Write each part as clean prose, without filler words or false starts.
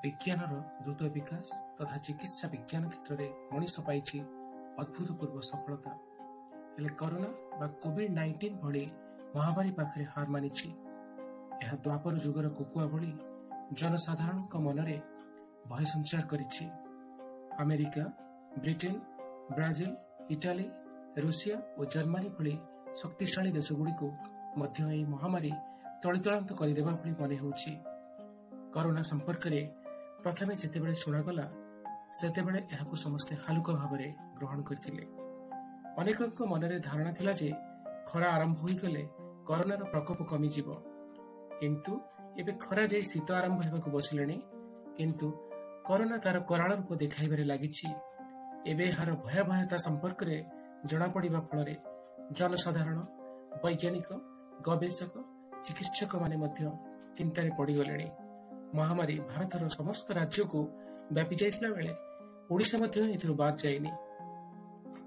विज्ञानर द्रुत विकास तथा चिकित्सा विज्ञान क्षेत्र में मनीष पाई अभूतपूर्व सफलता हेले कोरोना बा कोविड-19 भली महामारी पाखे हार मानी द्वापर जुगर कोकुआ भली जनसाधारण मनरे भय संचार करिछि। अमेरिका, ब्रिटेन, ब्राजिल, इटाली, रूसिया और जर्मनी भली शक्तिशाली देशगुड़ी को महामारी तलितलांत करदेवा भली मन होछि। कोरोना संपर्क में प्रथमे जितेबेले शुणागला सेतेबेले एहाकु समस्ते हालुका भावरे ग्रहण करथिले। अनेकक मनरे धारणा थिला जे खरा आरंभ होई गले कोरोनार प्रकोप कमी जिवो, किंतु एबे खरा जाई शीत आरंभ हेबाकु बसिलेनी। किंतु कोरोना तार कराल रूप देखाइबारे लागिछि। एबे एहार भयावहता संपर्क में जणा पड़िबा फलरे जनसाधारण, वैज्ञानिक, गवेषक, चिकित्सक माने मध्य चिंतारे पड़गले। महामारी भारतर समस्त राज्य को व्यापी जाइतिला बेले ओडिशा मध्य एथिरु बाद जाइनी।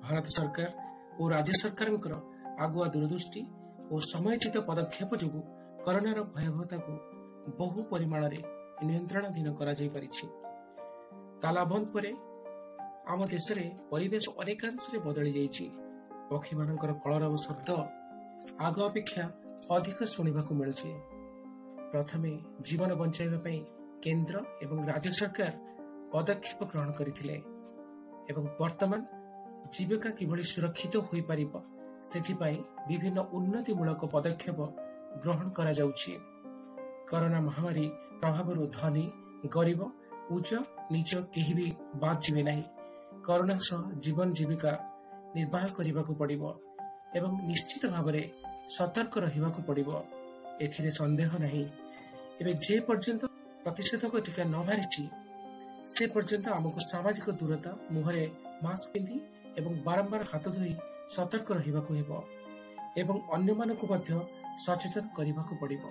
भारत सरकार और राज्य सरकारंकर आगुआ दूरदृष्टि और समयोचित पदक्षेप जोगु कोरोनार भयावहता को बहु परिमाण रे नियंत्रणाधीन करा जाई परिछि। ताला बंद परे आम देश रे परिवेश अनेकांश रे बदली जाइछि। पक्षी मानकर कलरव शब्द आग अपेक्षा अधिक शुणिबाकु मिलुछि। प्रथमे जीवन बंचाइबा पई केंद्र एवं राज्य सरकार पदक्षेप ग्रहण करथिले एवं वर्तमान जीविका किभली सुरक्षित होई परिबो सेथिपाई विभिन्न उन्नतिमूलक पदक्षेप ग्रहण करा जाउछि। कोरोना महामारी प्रभावरु धनी, गरीब, उच्च नीच केही भी बाद जिवे नाही। कोरोना सह जीवन जीविका निर्वाह करबाकू पड़िबो एवं निश्चित भावरे सतर्क रहिबाकू पड़िबो, एथिरे संदेह नाही। एबे जे पर्यंत प्रतिषेधक टीका न बाहरिछि से पर्यंत आमको सामाजिक दूरता, मुहरे मास्क पिंधि एवं बारंबार हाथ धोई सतर्क रहिबाकू हेबो एवं अन्य मानकु मध्य सचेतन करिबाकू पड़िबो।